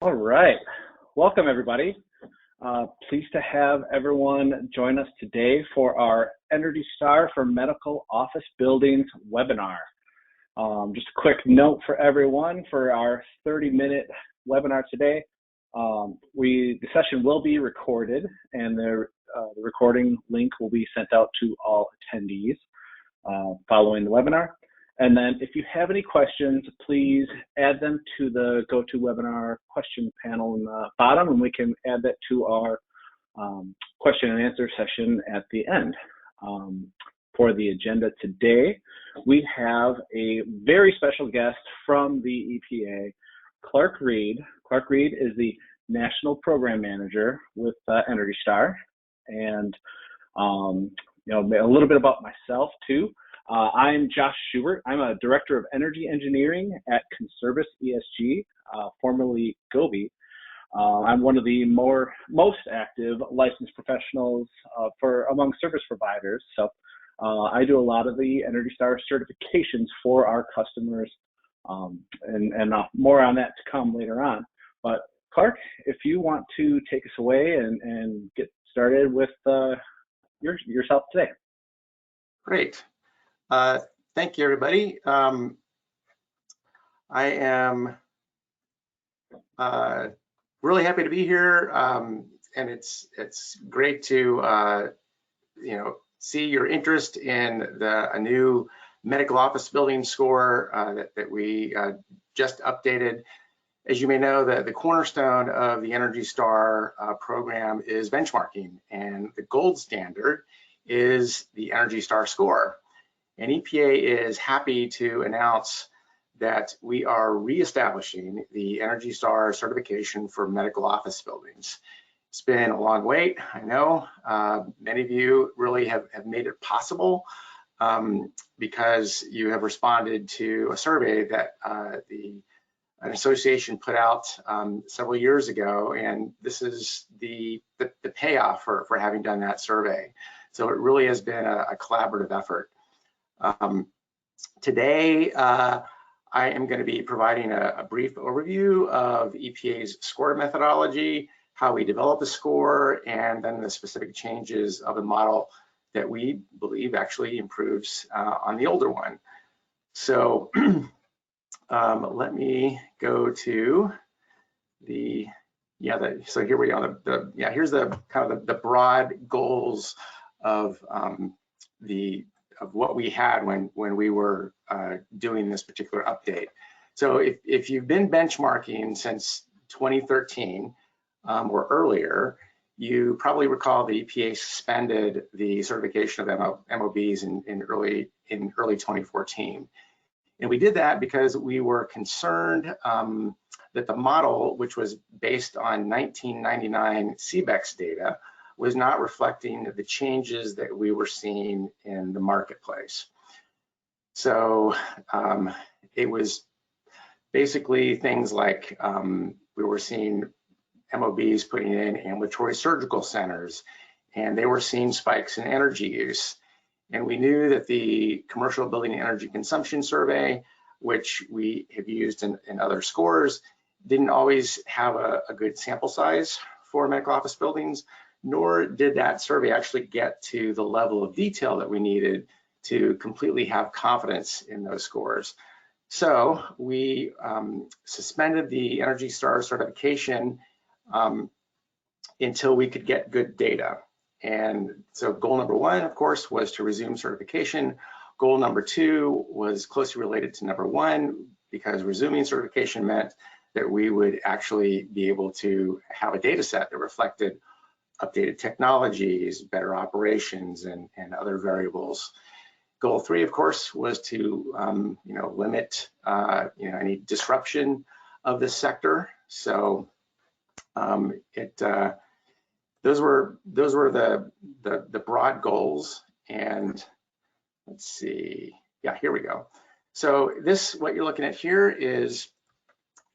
All right, welcome everybody. Pleased to have everyone join us today for our Energy Star for Medical Office Buildings webinar. Just a quick note for everyone for our 30-minute webinar today. The session will be recorded, and the recording link will be sent out to all attendees following the webinar. And then if you have any questions, please add them to the GoToWebinar question panel in the bottom, and we can add that to our question and answer session at the end. For the agenda today, we have a very special guest from the EPA, Clark Reed. Clark Reed is the National Program Manager with Energy Star. And a little bit about myself too. I'm Josh Schubert. I'm a Director of Energy Engineering at Conservice ESG, formerly Gobi. I'm one of the most active licensed professionals among service providers. So I do a lot of the Energy Star certifications for our customers, and more on that to come later on. But Clark, if you want to take us away and get started with yourself today. Great. Thank you, everybody. I am really happy to be here, and it's great to see your interest in a new medical office building score that we just updated. As you may know, the cornerstone of the Energy Star program is benchmarking, and the gold standard is the Energy Star score. And EPA is happy to announce that we are reestablishing the Energy Star certification for medical office buildings. It's been a long wait, I know. Many of you really have made it possible because you have responded to a survey that an association put out several years ago, and this is the payoff for having done that survey. So it really has been a collaborative effort. Today, I am going to be providing a brief overview of EPA's score methodology, how we develop the score, and then the specific changes of the model that we believe actually improves on the older one. So let me go to so here we are. Here's the kind of the broad goals of what we had when we were doing this particular update. So if you've been benchmarking since 2013 or earlier, you probably recall the EPA suspended the certification of MOBs in early 2014. And we did that because we were concerned that the model, which was based on 1999 CBEX data, was not reflecting the changes that we were seeing in the marketplace. So it was basically things like we were seeing MOBs putting in ambulatory surgical centers, and they were seeing spikes in energy use. And we knew that the Commercial Building Energy Consumption Survey, which we have used in other scores, didn't always have a good sample size for medical office buildings, nor did that survey actually get to the level of detail that we needed to completely have confidence in those scores. So we suspended the Energy Star certification until we could get good data. And so goal number one, of course, was to resume certification. Goal number two was closely related to number one, because resuming certification meant that we would actually be able to have a data set that reflected updated technologies, better operations, and other variables. Goal three, of course, was to limit any disruption of this sector. So those were the broad goals. And let's see, yeah, here we go. So what you're looking at here is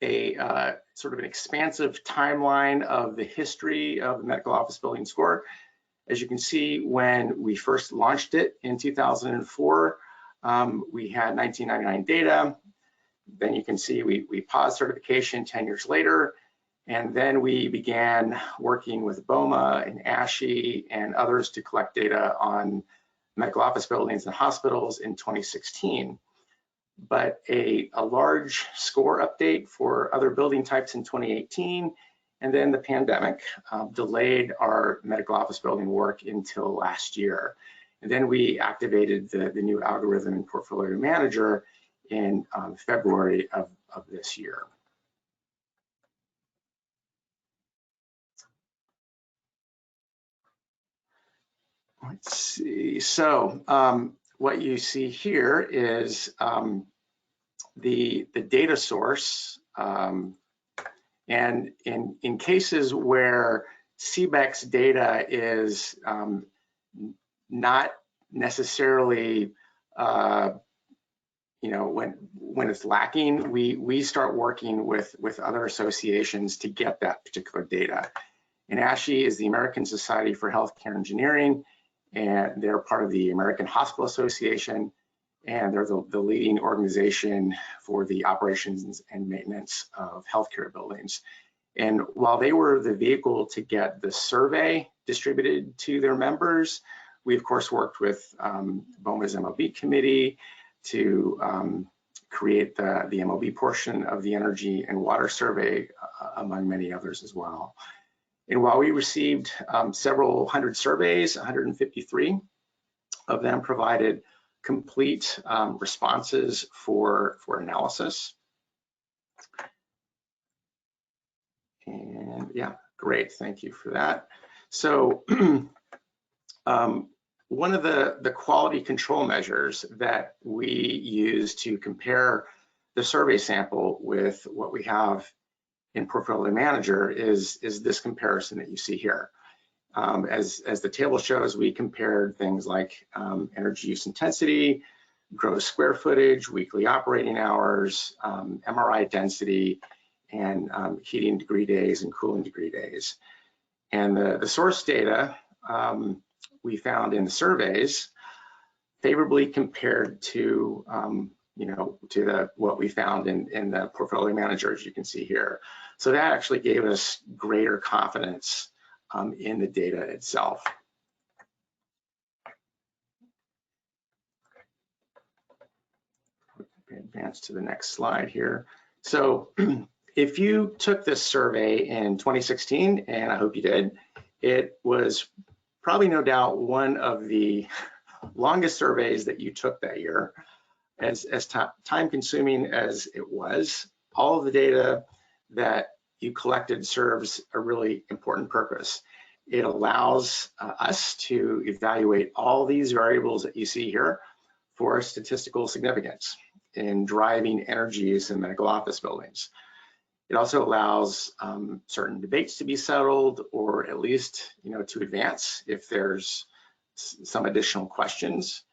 a sort of an expansive timeline of the history of the medical office building score. As you can see, when we first launched it in 2004, we had 1999 data. Then you can see we paused certification 10 years later, And then we began working with BOMA and ASHE and others to collect data on medical office buildings and hospitals in 2016. But a large score update for other building types in 2018, and then the pandemic delayed our medical office building work until last year. And then we activated the new algorithm in Portfolio Manager in February of this year. Let's see, so what you see here is the data source, and in cases where CBEX data is not necessarily, when it's lacking, we start working with other associations to get that particular data. And ASHE is the American Society for Healthcare Engineering, and they're part of the American Hospital Association, and they're the leading organization for the operations and maintenance of healthcare buildings. And while they were the vehicle to get the survey distributed to their members, we of course worked with BOMA's MOB committee to create the MOB portion of the energy and water survey, among many others as well. And while we received several hundred surveys, 153 of them provided complete responses for analysis. And yeah, great, thank you for that. So one of the quality control measures that we use to compare the survey sample with what we have in Portfolio Manager is this comparison that you see here. As the table shows, we compared things like energy use intensity, gross square footage, weekly operating hours, MRI density, and heating degree days and cooling degree days. And the source data we found in the surveys favorably compared to what we found in the Portfolio Manager, as you can see here. So that actually gave us greater confidence in the data itself. Advance to the next slide here. So if you took this survey in 2016, and I hope you did, it was probably no doubt one of the longest surveys that you took that year. As time consuming as it was, all of the data that you collected serves a really important purpose. It allows us to evaluate all these variables that you see here for statistical significance in driving energy use in medical office buildings. It also allows certain debates to be settled, or at least to advance if there's some additional questions.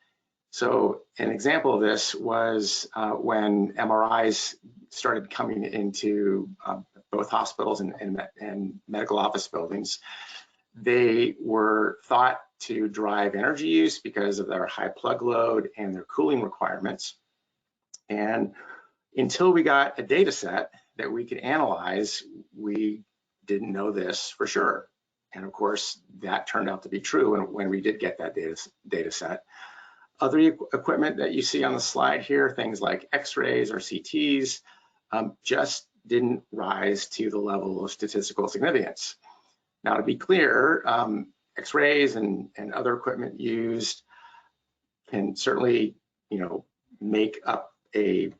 So an example of this was when MRIs started coming into both hospitals and medical office buildings. They were thought to drive energy use because of their high plug load and their cooling requirements. And until we got a data set that we could analyze, we didn't know this for sure. And of course, that turned out to be true when we did get that data set. Other equipment that you see on the slide here, things like X-rays or CTs, just didn't rise to the level of statistical significance. Now, to be clear, X-rays and other equipment used can certainly, make up an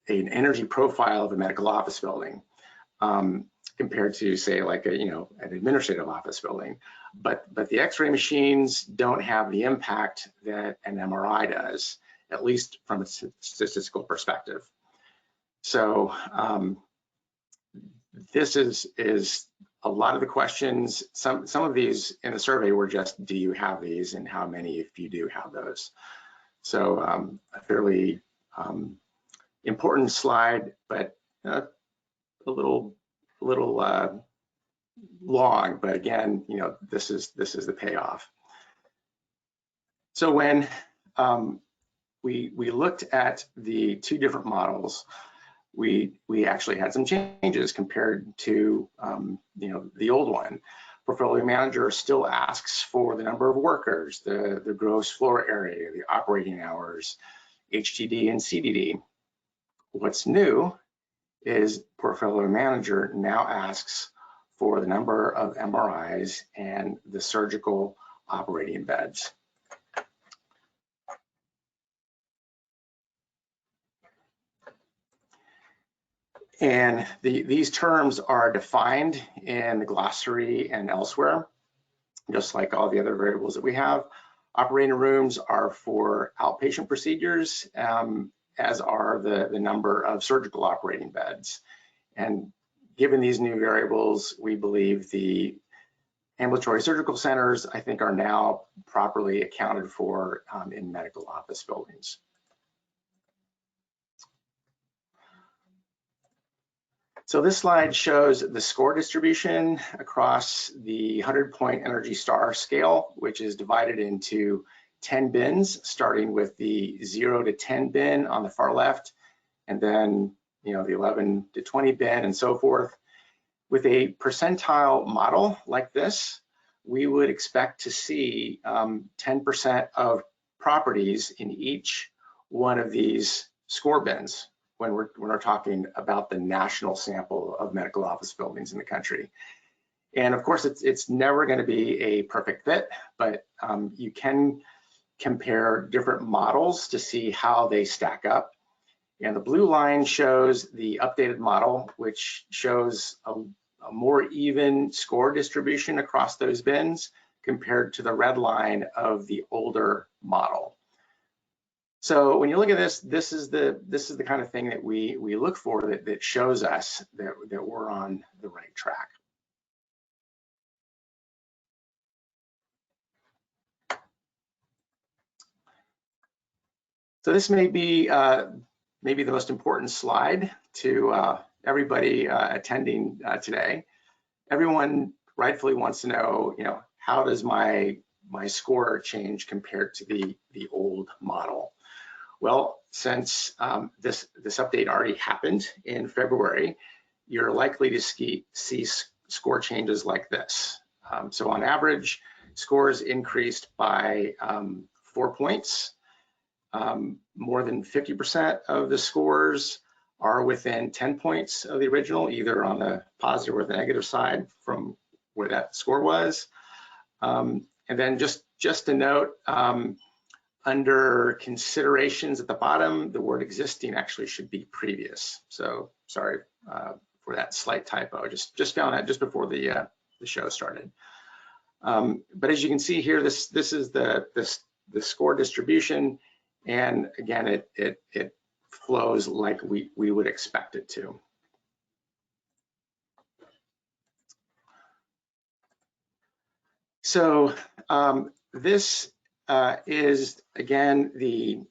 energy profile of a medical office building compared to, say, like an administrative office building. But the X-ray machines don't have the impact that an MRI does, at least from a statistical perspective. So this is a lot of the questions. Some of these in the survey were just, do you have these, and how many if you do have those? So a fairly important slide, but a little long, but again, this is the payoff. So when we looked at the two different models, we actually had some changes compared to the old one. Portfolio manager still asks for the number of workers, the gross floor area, the operating hours, HTD and CDD. What's new is portfolio manager now asks for the number of MRIs and the surgical operating beds. And these terms are defined in the glossary and elsewhere, just like all the other variables that we have. Operating rooms are for outpatient procedures, as are the number of surgical operating beds. And given these new variables, we believe the ambulatory surgical centers, I think, are now properly accounted for in medical office buildings. So this slide shows the score distribution across the 100-point Energy Star scale, which is divided into 10 bins, starting with the 0 to 10 bin on the far left, and then the 11 to 20 bin and so forth. With a percentile model like this, we would expect to see 10% of properties in each one of these score bins when we're talking about the national sample of medical office buildings in the country. And of course, it's never going to be a perfect fit, but you can compare different models to see how they stack up. And the blue line shows the updated model, which shows a more even score distribution across those bins compared to the red line of the older model. So when you look at this, this is the kind of thing that we look for that shows us that we're on the right track. So this may be maybe the most important slide to everybody attending today. Everyone rightfully wants to know, how does my score change compared to the old model? Well, since this update already happened in February, you're likely to see score changes like this. So on average, scores increased by 4 points. More than 50% of the scores are within 10 points of the original, either on the positive or the negative side from where that score was. And then just to note, under considerations at the bottom, the word existing actually should be previous. So sorry for that slight typo. Just found that just before the show started. But as you can see here, this is the score distribution, and again, it flows like we would expect it to. So this is again the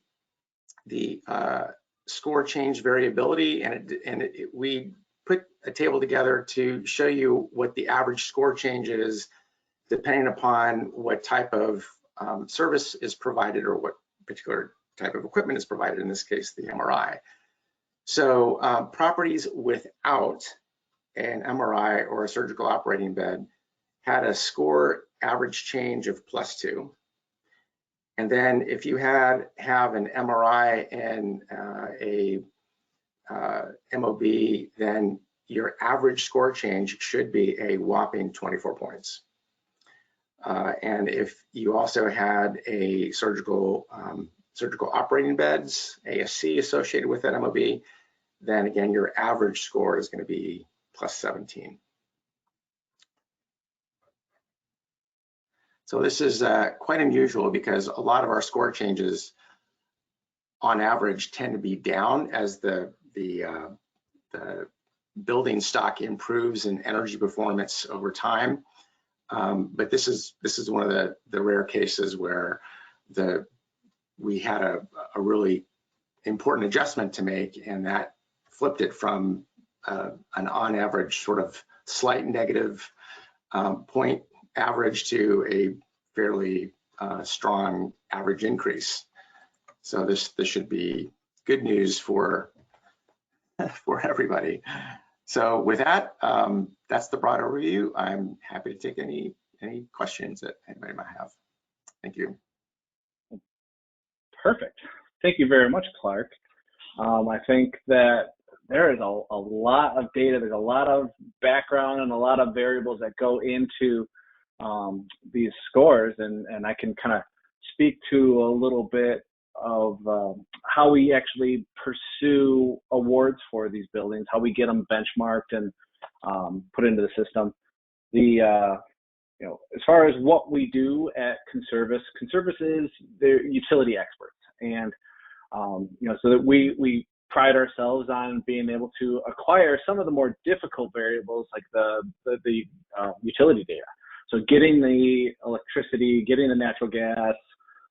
score change variability, and we put a table together to show you what the average score change is depending upon what type of service is provided or what particular type of equipment is provided, in this case the MRI. So properties without an MRI or a surgical operating bed had a score average change of +2. And then if you have an MRI and a MOB, then your average score change should be a whopping 24 points. And if you also had a surgical operating beds, ASC associated with that MOB, then again, your average score is going to be +17. So this is quite unusual because a lot of our score changes on average tend to be down as the building stock improves in energy performance over time. But this is one of the rare cases where we had a really important adjustment to make, and that flipped it from an on average sort of slight negative point average to a fairly strong average increase. So this should be good news for for everybody. So with that, that's the broad overview. I'm happy to take any questions that anybody might have. Thank you. Perfect. Thank you very much, Clark. I think that there is a lot of data, there's a lot of background and a lot of variables that go into these scores, and I can kind of speak to a little bit of how we actually pursue awards for these buildings, how we get them benchmarked and put into the system. As far as what we do at Conservice is the utility experts, and so that we pride ourselves on being able to acquire some of the more difficult variables, like the utility data. So getting the electricity, getting the natural gas.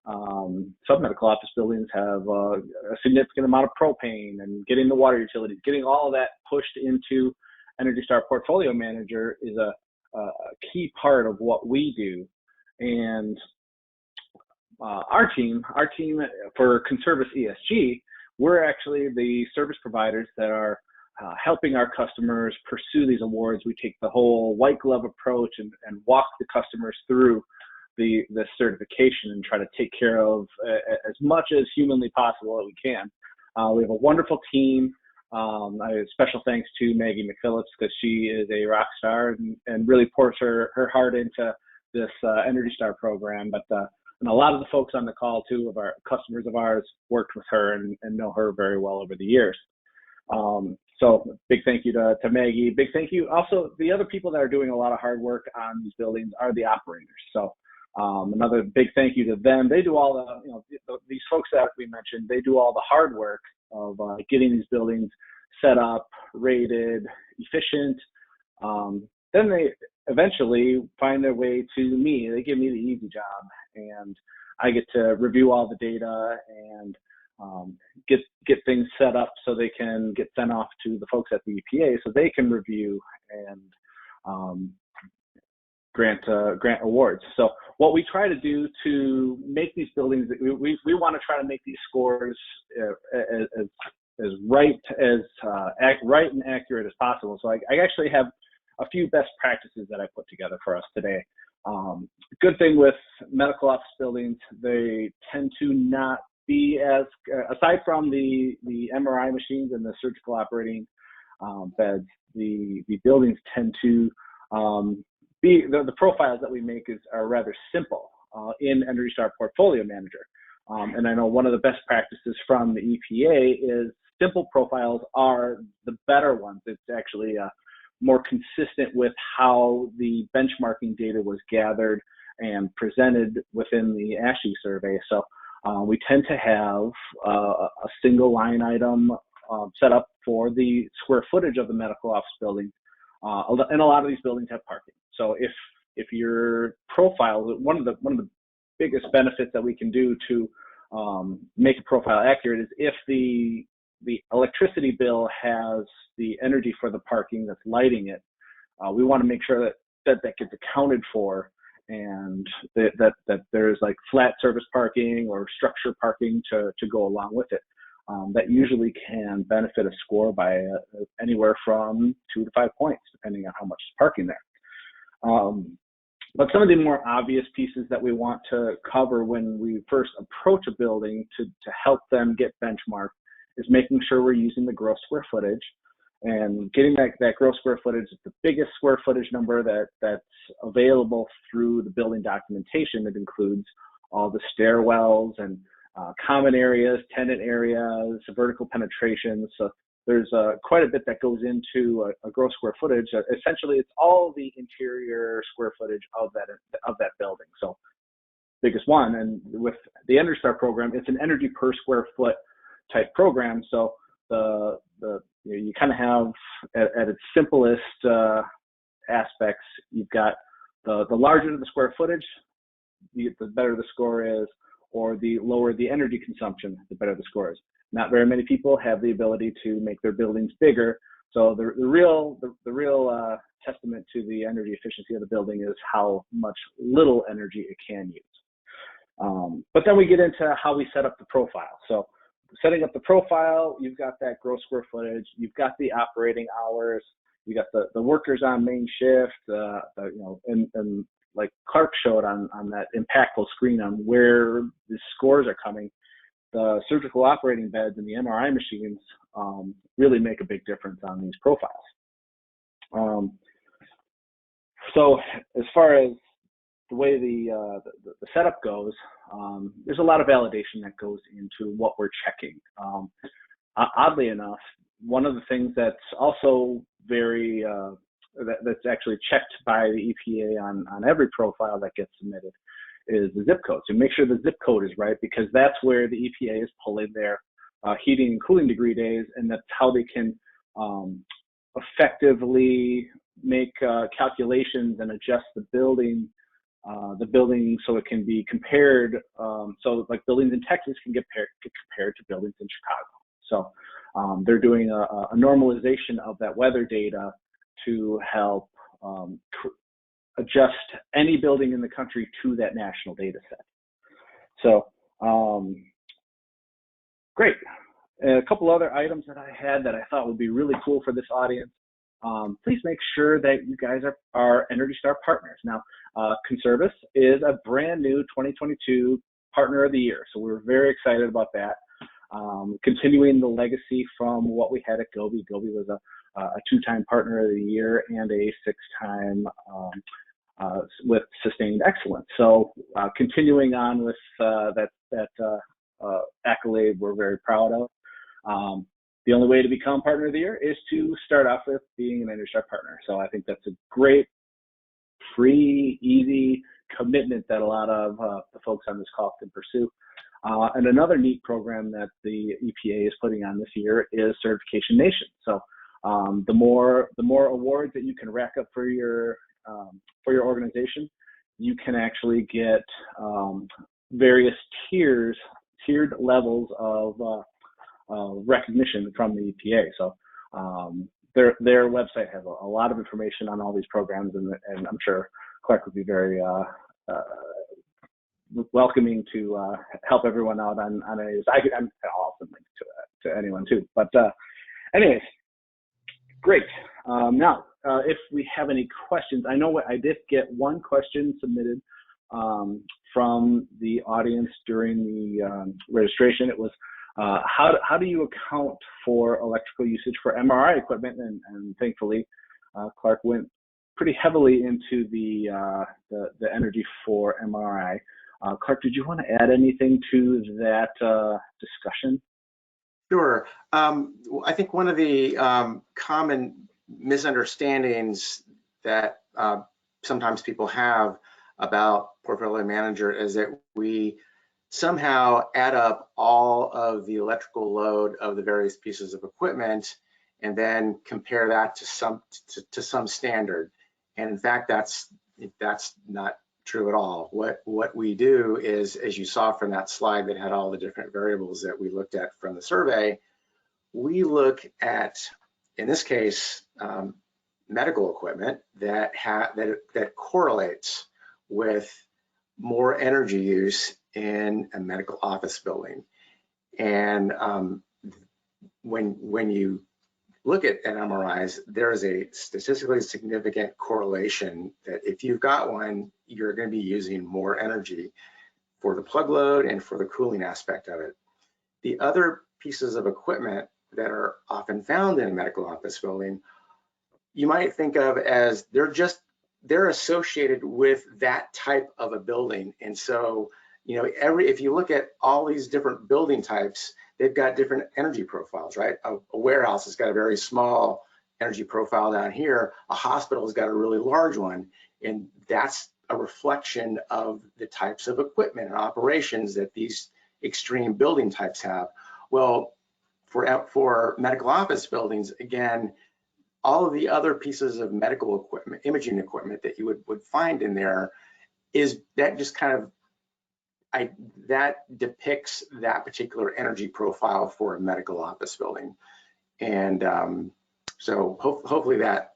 Some medical office buildings have a significant amount of propane, and getting the water utilities, getting all of that pushed into Energy Star Portfolio Manager is a key part of what we do. And our team for Conservice ESG, we're actually the service providers that are helping our customers pursue these awards. We take the whole white glove approach and walk the customers through the certification and try to take care of as much as humanly possible that we can. We have a wonderful team. Special thanks to Maggie McPhillips, because she is a rock star and really pours her heart into this Energy Star program. But and a lot of the folks on the call too, of our customers of ours, worked with her and know her very well over the years. So big thank you to Maggie. Big thank you also, the other people that are doing a lot of hard work on these buildings are the operators. So another big thank you to them. They do all these folks that we mentioned, they do all the hard work of getting these buildings set up, rated, efficient. Then they eventually find their way to me. They give me the easy job, and I get to review all the data and get things set up so they can get sent off to the folks at the EPA so they can review and grant awards. So what we try to do to make these buildings, we want to try to make these scores as right and accurate as possible. So I actually have a few best practices that I put together for us today. Good thing with medical office buildings, they tend to not be as, aside from the MRI machines and the surgical operating beds, the buildings tend to the profiles that we make are rather simple in Energy Star Portfolio Manager. And I know one of the best practices from the EPA is simple profiles are the better ones. It's actually more consistent with how the benchmarking data was gathered and presented within the ASHE survey. So we tend to have a single line item set up for the square footage of the medical office building. And a lot of these buildings have parking. So if your profile, one of the biggest benefits that we can do to make a profile accurate is if the electricity bill has the energy for the parking that's lighting it, we want to make sure that gets accounted for, and that there's like flat service parking or structure parking to go along with it. That usually can benefit a score by anywhere from 2 to 5 points, depending on how much is parking there. But some of the more obvious pieces that we want to cover when we first approach a building to help them get benchmarked is making sure we're using the gross square footage, and getting that gross square footage, the biggest square footage number that's available through the building documentation. It includes all the stairwells and common areas, tenant areas, vertical penetrations. So there's quite a bit that goes into a gross square footage. Essentially, it's all the interior square footage of that building. So biggest one, and with the Energy Star program, it's an energy per square foot type program. So you kind of have at its simplest aspects, you've got the larger the square footage, the better the score is, or the lower the energy consumption, the better the score is. Not very many people have the ability to make their buildings bigger. So the real testament to the energy efficiency of the building is how much little energy it can use. But then we get into how we set up the profile. So setting up the profile, you've got that gross square footage, you've got the operating hours, you got the workers on main shift, and like Clark showed on that impactful screen on where the scores are coming, the surgical operating beds and the MRI machines really make a big difference on these profiles. So as far as the way the setup goes, there's a lot of validation that goes into what we're checking. Oddly enough, one of the things that's also very that's actually checked by the EPA on every profile that gets submitted is the zip code. So make sure the zip code is right, because that's where the EPA is pulling their heating and cooling degree days, and that's how they can effectively make calculations and adjust the building so it can be compared. So like buildings in Texas can get compared to buildings in Chicago. So they're doing a normalization of that weather data to help adjust any building in the country to that national data set. So great. A couple other items that I had that I thought would be really cool for this audience. Please make sure that you guys are Energy Star partners. Now, Conservice is a brand new 2022 Partner of the Year, so we're very excited about that. Continuing the legacy from what we had at Gobi. Gobi was a 2-time Partner of the Year and a 6-time with Sustained Excellence. So continuing on with that accolade we're very proud of. The only way to become Partner of the Year is to start off with being an Energy Star partner. So I think that's a great, free, easy commitment that a lot of the folks on this call can pursue. And another neat program that the EPA is putting on this year is Certification Nation. So the more awards that you can rack up for your organization, you can actually get various tiered levels of recognition from the EPA. So their website has a lot of information on all these programs, and I'm sure Clark would be very welcoming to help everyone out on it. I'm also link to anyone too. But anyways, great. Now, if we have any questions, I know I did get one question submitted from the audience during the registration. It was, how do you account for electrical usage for MRI equipment? And thankfully, Clark went pretty heavily into the energy for MRI. Clark, did you want to add anything to that discussion? Sure. I think one of the common misunderstandings that sometimes people have about Portfolio Manager is that we somehow add up all of the electrical load of the various pieces of equipment and then compare that to some standard. And in fact, that's not true at all. What we do is, as you saw from that slide that had all the different variables that we looked at from the survey, we look at, in this case, medical equipment that correlates with more energy use in a medical office building. And when you look at MRIs, there is a statistically significant correlation that if you've got one, you're going to be using more energy for the plug load and for the cooling aspect of it. The other pieces of equipment that are often found in a medical office building, you might think of as they're associated with that type of a building. And so, you know, if you look at all these different building types, they've got different energy profiles, right? A warehouse has got a very small energy profile down here. A hospital has got a really large one. And that's a reflection of the types of equipment and operations that these extreme building types have. Well, for medical office buildings, again, all of the other pieces of medical equipment, imaging equipment that you would find in there, is that just kind of, that depicts that particular energy profile for a medical office building. And so hopefully that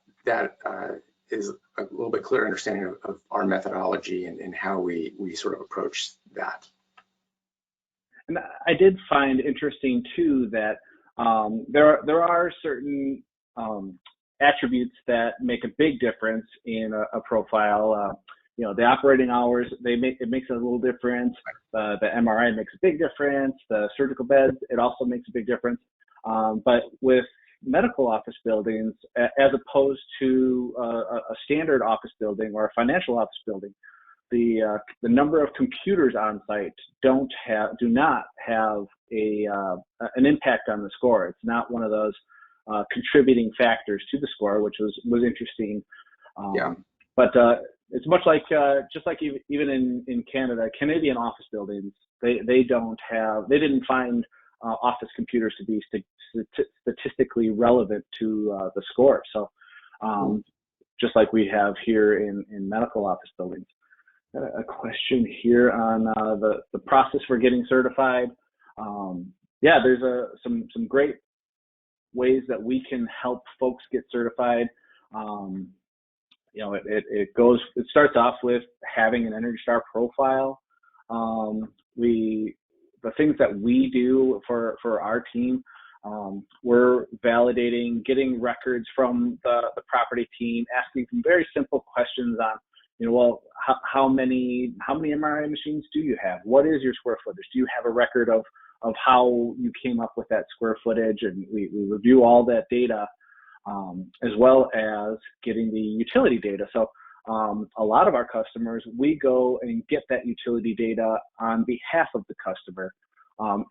is a little bit clearer understanding of our methodology and how we sort of approach that. And I did find interesting too that there are certain attributes that make a big difference in a profile. You know, the operating hours, it makes a little difference. The MRI makes a big difference. The surgical beds, it also makes a big difference. But with medical office buildings, as opposed to a standard office building or a financial office building, the number of computers on site do not have an impact on the score. It's not one of those contributing factors to the score, which was interesting. Yeah. But it's much like just like even in Canada, Canadian office buildings, they didn't find office computers to be statistically relevant to the score. So just like we have here in medical office buildings. A question here on the process for getting certified. Yeah, there's some great ways that we can help folks get certified. You know, it starts off with having an Energy Star profile. The things that we do for our team, we're validating, getting records from the property team, asking some very simple questions on, you know, well, how many MRI machines do you have? What is your square footage? Do you have a record of how you came up with that square footage? And we review all that data, as well as getting the utility data. So a lot of our customers, we go and get that utility data on behalf of the customer.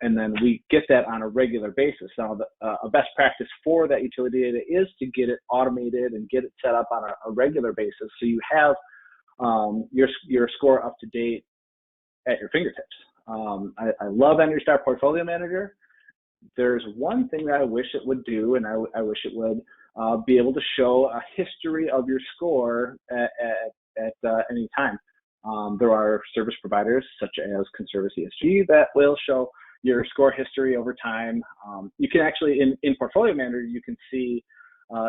And then we get that on a regular basis. Now, a best practice for that utility data is to get it automated and get it set up on a regular basis, so you have your score up to date at your fingertips. I love Energy Star Portfolio Manager. There's one thing that I wish it would do, and I wish it would be able to show a history of your score at any time. There are service providers such as Conservice ESG that will show your score history over time. You can actually, in Portfolio Manager, you can see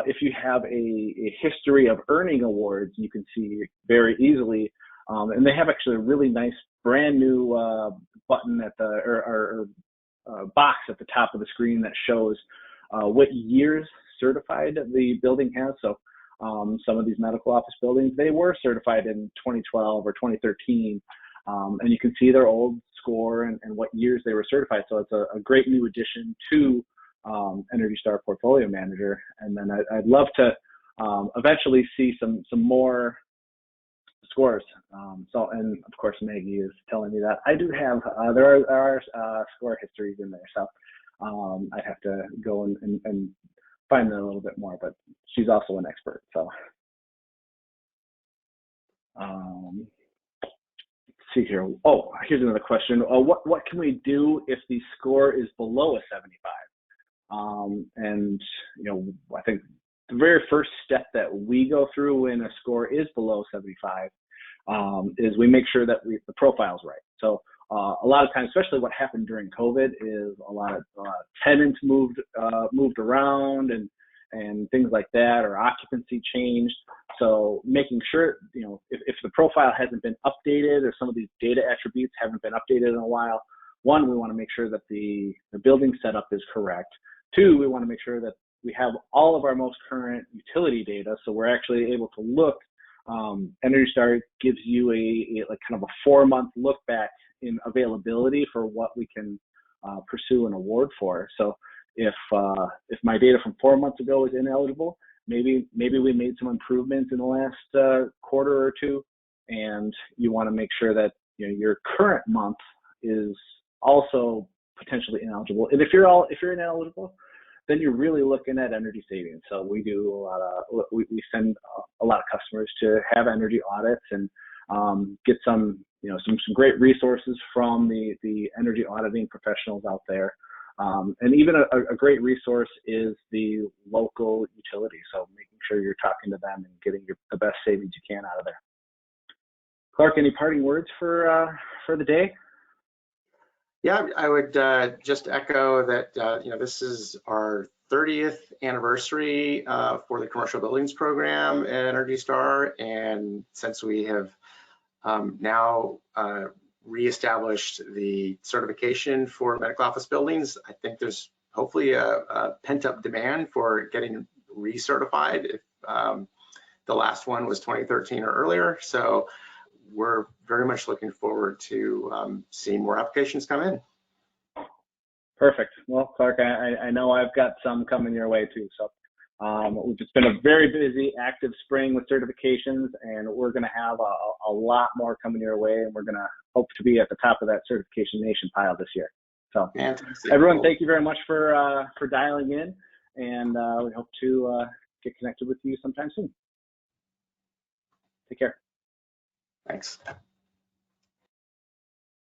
if you have a history of earning awards, you can see very easily. And they have actually a really nice brand new button at or box at the top of the screen that shows what years certified the building has. So some of these medical office buildings, they were certified in 2012 or 2013, and you can see their old score and what years they were certified. So it's a great new addition to Energy Star Portfolio Manager. And then I'd love to eventually see some more scores. So, and of course, Maggie is telling me that I do have, there are score histories in there. So I'd have to go and find them a little bit more, but she's also an expert. So let's see here. Oh, here's another question. What can we do if the score is below a 75? And, you know, I think the very first step that we go through when a score is below 75 is we make sure that the profile's right. So a lot of times, especially what happened during COVID, is a lot of tenants moved around and things like that, or occupancy changed. So making sure, you know, if the profile hasn't been updated or some of these data attributes haven't been updated in a while, one, we want to make sure that the building setup is correct. Two, we want to make sure that we have all of our most current utility data, so we're actually able to look. Energy Star gives you a kind of a 4-month look back in availability for what we can pursue an award for. So if my data from 4 months ago is ineligible, maybe we made some improvements in the last quarter or two, and you want to make sure that, you know, your current month is also potentially ineligible. And if you're ineligible, then you're really looking at energy savings. So we do a lot of, we send a lot of customers to have energy audits and get some great resources from the energy auditing professionals out there. And even a great resource is the local utility. So making sure you're talking to them and getting the best savings you can out of there. Clark, any parting words for the day? Yeah, I would just echo that, you know, this is our 30th anniversary for the commercial buildings program at Energy Star. And since we have now reestablished the certification for medical office buildings. I think there's hopefully a pent-up demand for getting recertified if the last one was 2013 or earlier. So we're very much looking forward to seeing more applications come in. Perfect. Well, Clark, I know I've got some coming your way too. So it's been a very busy, active spring with certifications, and we're going to have a lot more coming your way, and we're going to hope to be at the top of that certification nation pile this year. So fantastic. Everyone, thank you very much for dialing in, and we hope to get connected with you sometime soon. Take care. Thanks.